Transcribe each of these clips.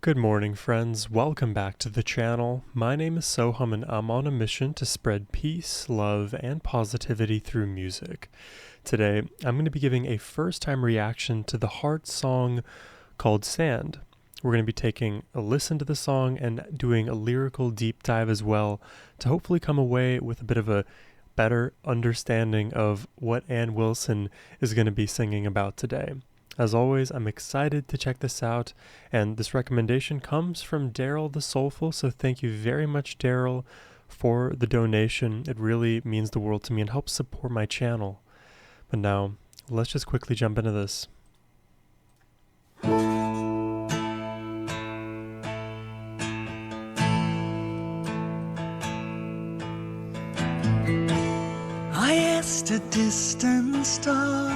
Good morning, friends. Welcome back to the channel. My name is Sohum and I'm on a mission to spread peace, love, and positivity through music. Today, I'm going to be giving a first-time reaction to the Heart song called Sand. We're going to be taking a listen to the song and doing a lyrical deep dive as well to hopefully come away with a bit of a better understanding of what Ann Wilson is going to be singing about today. As always, I'm excited to check this out, and this recommendation comes from Daryl the Soulful, so thank you very much, Daryl, for the donation. It really means the world to me and helps support my channel. But now, let's just quickly jump into this. I asked a distant star,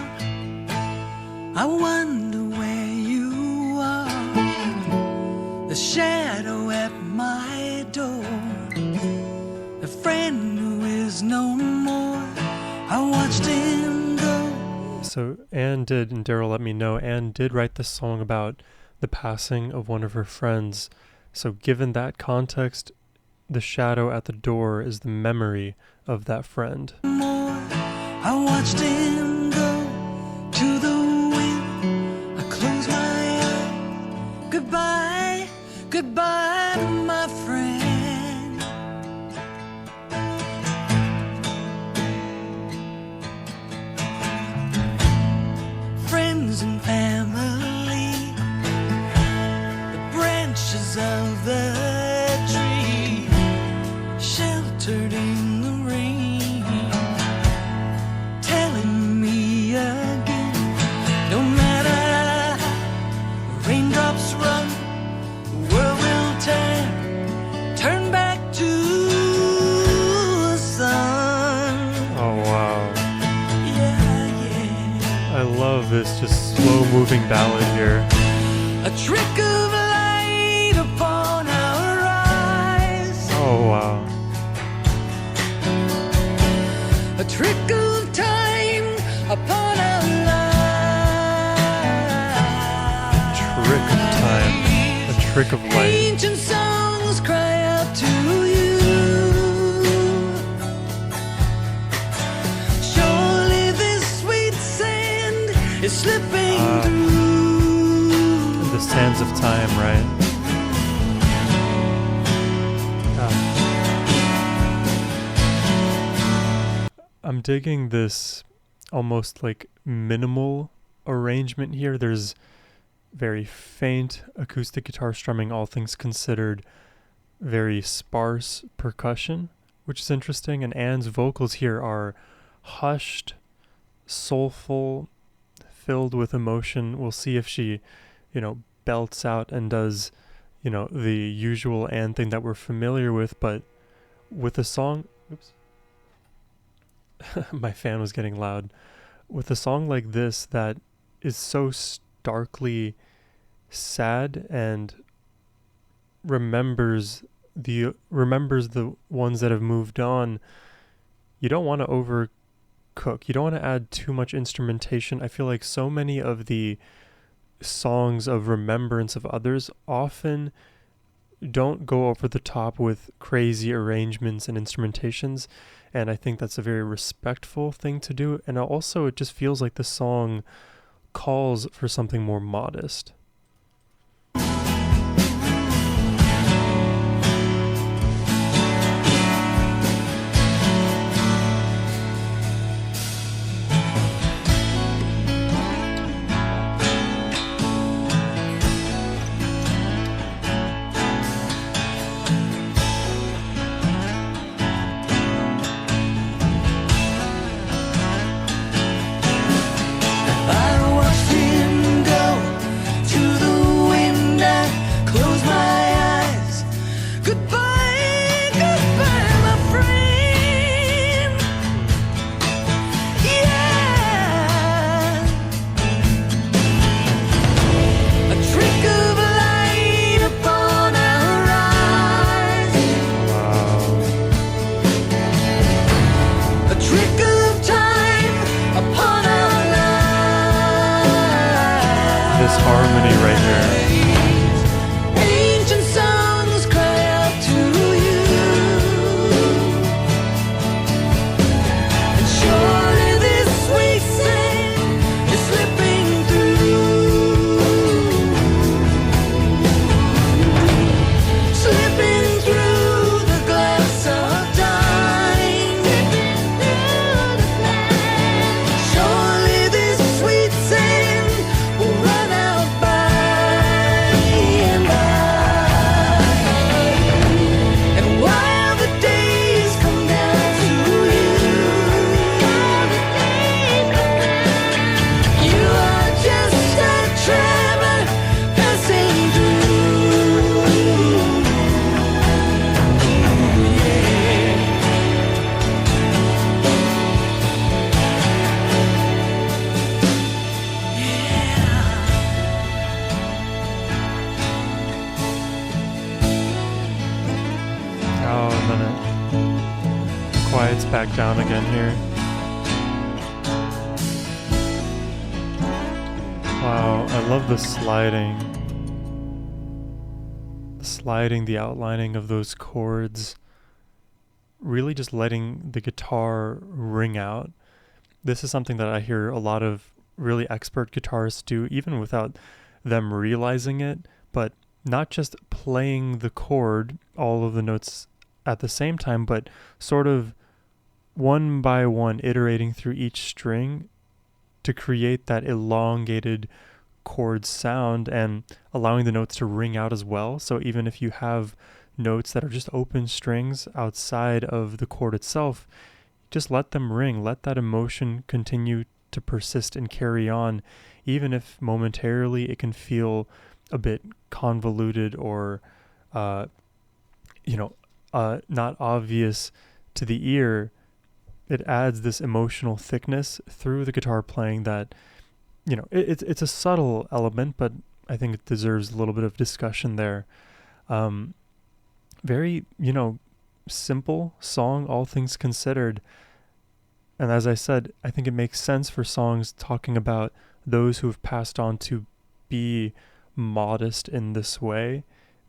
I wonder where you are. The shadow at my door, a friend who is no more. I watched him go. So Ann did, and Daryl let me know, Ann did write this song about the passing of one of her friends. So given that context, the shadow at the door is the memory of that friend. I watched him go to the wind. I closed my eyes. Goodbye, goodbye, my friend. Friends and family, the branches of the tree, sheltered in the rain, telling me again, no matter how the raindrops run, the world will turn back to the sun. Oh wow. Yeah. I love this just slow moving ballad here. A trick of light upon our eyes. Oh wow. A trick of time upon our lives. Trick of time. A trick of light. Ancient songs cry out to you. Surely this sweet sand is slipping through. The sands of time, right? I'm digging this almost like minimal arrangement here. There's very faint acoustic guitar strumming, all things considered, very sparse percussion, which is interesting, and Ann's vocals here are hushed, soulful, filled with emotion. We'll see if she, belts out and does, the usual Ann thing that we're familiar with, but with a song... Oops. My fan was getting loud. With a song like this that is so starkly sad and remembers the ones that have moved on, you don't want to overcook. You don't want to add too much instrumentation. I feel like so many of the songs of remembrance of others often don't go over the top with crazy arrangements and instrumentations, and I think that's a very respectful thing to do, and also it just feels like the song calls for something more modest. I watched him go and then it quiets back down again here. Wow, I love the sliding, the outlining of those chords, really just letting the guitar ring out. This is something that I hear a lot of really expert guitarists do, even without them realizing it, but not just playing the chord, all of the notes at the same time, but sort of one by one iterating through each string to create that elongated chord sound and allowing the notes to ring out as well. So even if you have notes that are just open strings outside of the chord itself, just let them ring, let that emotion continue to persist and carry on, even if momentarily it can feel a bit convoluted or not obvious to the ear. It adds this emotional thickness through the guitar playing that, it's a subtle element, but I think it deserves a little bit of discussion there. Very, simple song, all things considered. And as I said, I think it makes sense for songs talking about those who have passed on to be modest in this way.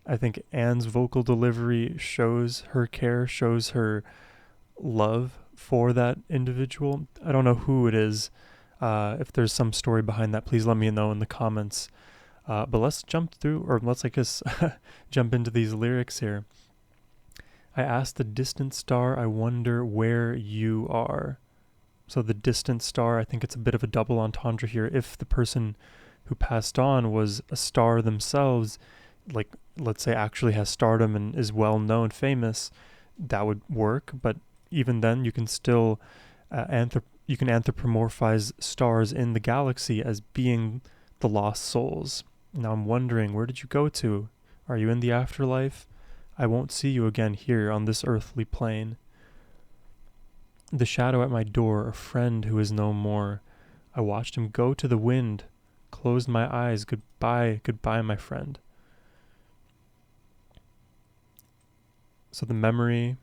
I think Anne's vocal delivery shows her care, shows her love for that individual. I don't know who it is. If there's some story behind that, please let me know in the comments. But let's jump through, or let's, I guess, jump into these lyrics here. I asked the distant star, I wonder where you are. So the distant star, I think it's a bit of a double entendre here. If the person who passed on was a star themselves, like, let's say actually has stardom and is well known, famous, that would work. But even then, you can still you can anthropomorphize stars in the galaxy as being the lost souls. Now I'm wondering, where did you go to? Are you in the afterlife? I won't see you again here on this earthly plane. The shadow at my door, a friend who is no more. I watched him go to the wind, closed my eyes. Goodbye, goodbye, my friend. So the memory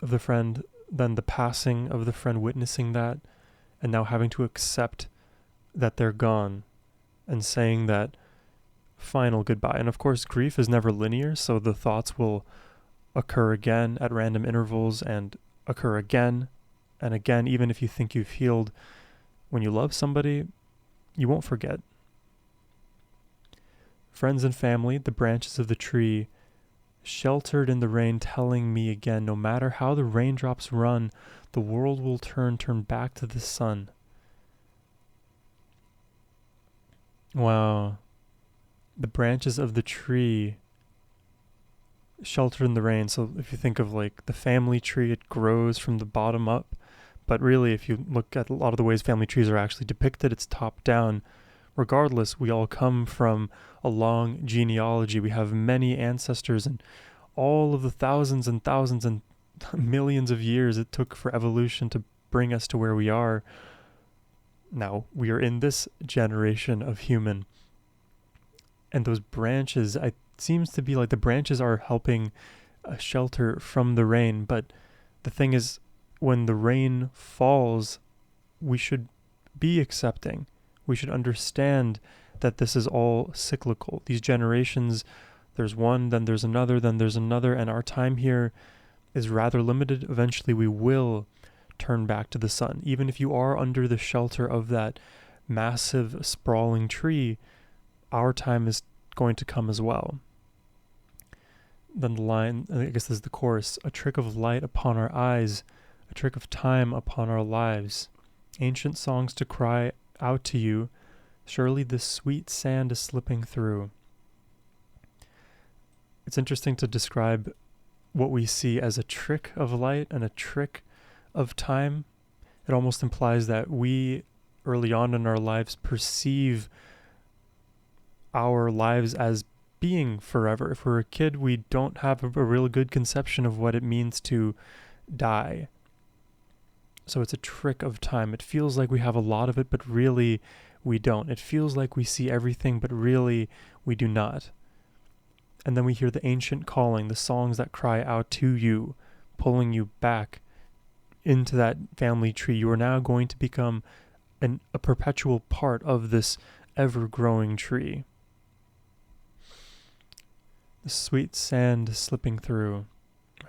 of the friend, then the passing of the friend, witnessing that, and now having to accept that they're gone and saying that final goodbye. And of course, grief is never linear, so the thoughts will occur again at random intervals and occur again and again. Even if you think you've healed, when you love somebody, you won't forget. Friends and family, the branches of the tree, sheltered in the rain, telling me again, no matter how the raindrops run, the world will turn back to the sun. Wow. The branches of the tree sheltered in the rain. So if you think of like the family tree, it grows from the bottom up. But really, if you look at a lot of the ways family trees are actually depicted, it's top down. Regardless, we all come from a long genealogy. We have many ancestors, and all of the thousands and thousands and millions of years it took for evolution to bring us to where we are. Now, we are in this generation of human. And those branches, it seems to be like the branches are helping shelter from the rain. But the thing is, when the rain falls, we should be accepting. We should understand that this is all cyclical. These generations, there's one, then there's another, and our time here is rather limited. Eventually we will turn back to the sun. Even if you are under the shelter of that massive, sprawling tree, our time is going to come as well. Then the line, I guess this is the chorus, a trick of light upon our eyes, a trick of time upon our lives. Ancient songs to cry out to you, surely this sweet sand is slipping through. It's interesting to describe what we see as a trick of light and a trick of time. It almost implies that we, early on in our lives, perceive our lives as being forever. If we're a kid, we don't have a real good conception of what it means to die. So it's a trick of time. It feels like we have a lot of it, but really we don't. It feels like we see everything, but really we do not. And then we hear the ancient calling, the songs that cry out to you, pulling you back into that family tree. You are now going to become a perpetual part of this ever-growing tree. The sweet sand slipping through.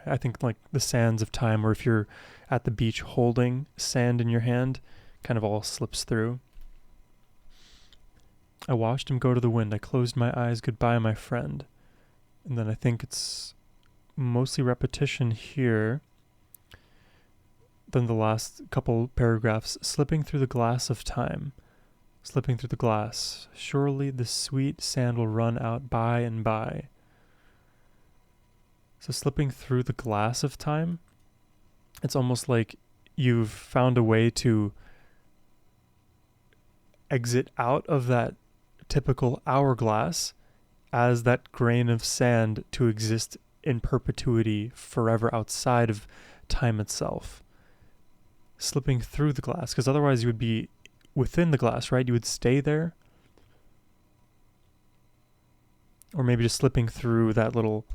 I think like the sands of time, or if you're at the beach holding sand in your hand, kind of all slips through. I watched him go to the wind. I closed my eyes. Goodbye, my friend. And then I think it's mostly repetition here. Then the last couple paragraphs, slipping through the glass of time. Slipping through the glass. Surely the sweet sand will run out by and by. So slipping through the glass of time, it's almost like you've found a way to exit out of that typical hourglass as that grain of sand to exist in perpetuity forever outside of time itself. Slipping through the glass, because otherwise you would be within the glass, right? You would stay there. Or maybe just slipping through that little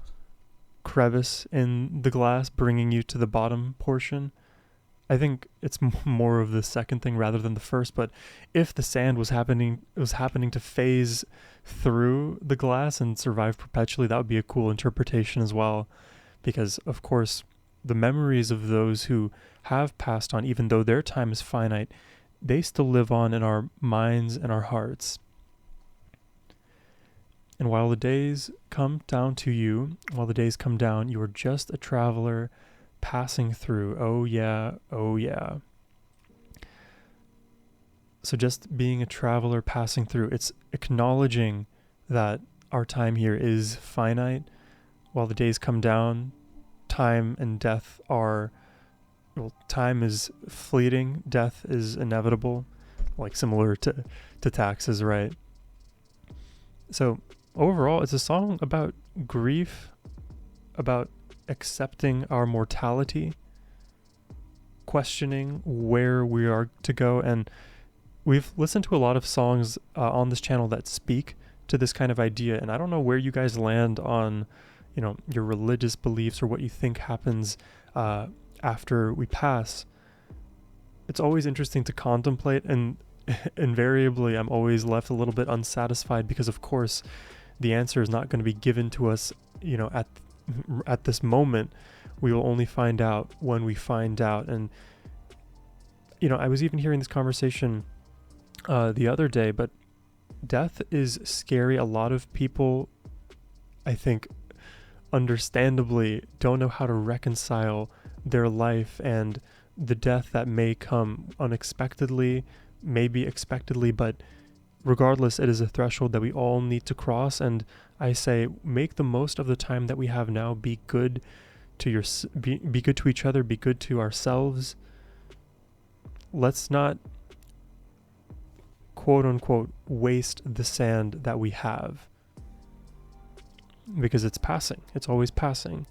crevice in the glass, bringing you to the bottom portion. I think it's more of the second thing rather than the first, but if the sand was happening to phase through the glass and survive perpetually, that would be a cool interpretation as well, because of course the memories of those who have passed on, even though their time is finite, they still live on in our minds and our hearts. And while the days come down, you are just a traveler passing through. Oh yeah, oh yeah. So just being a traveler passing through, it's acknowledging that our time here is finite. While the days come down, time and death time is fleeting, death is inevitable, like similar to taxes, right? So overall, it's a song about grief, about accepting our mortality, questioning where we are to go. And we've listened to a lot of songs on this channel that speak to this kind of idea. And I don't know where you guys land on, your religious beliefs or what you think happens after we pass. It's always interesting to contemplate, and invariably I'm always left a little bit unsatisfied because, of course, the answer is not going to be given to us, at this moment. We will only find out when we find out. And I was even hearing this conversation the other day, but death is scary. A lot of people, I think, understandably don't know how to reconcile their life and the death that may come unexpectedly, maybe expectedly, but regardless, it is a threshold that we all need to cross. And I say, make the most of the time that we have now. Be good to be good to each other. Be good to ourselves. Let's not, quote unquote, waste the sand that we have, because it's passing. It's always passing.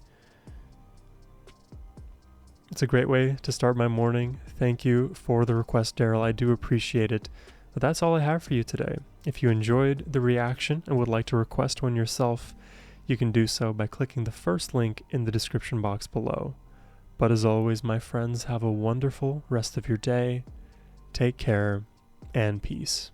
It's a great way to start my morning. Thank you for the request, Daryl. I do appreciate it. But that's all I have for you today. If you enjoyed the reaction and would like to request one yourself, you can do so by clicking the first link in the description box below. But as always, my friends, have a wonderful rest of your day. Take care and peace.